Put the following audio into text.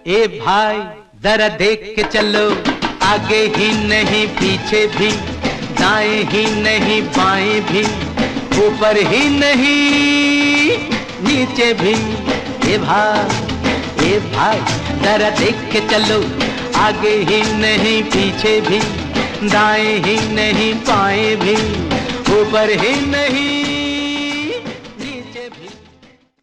ए भाई जरा देख के चलो, आगे ही नहीं पीछे भी, दाएं ही नहीं बाएं भी, ऊपर ही नहीं नीचे भी। ए भाई जरा देख के चलो, आगे ही नहीं पीछे भी, दाएं ही नहीं बाएं भी, ऊपर ही नहीं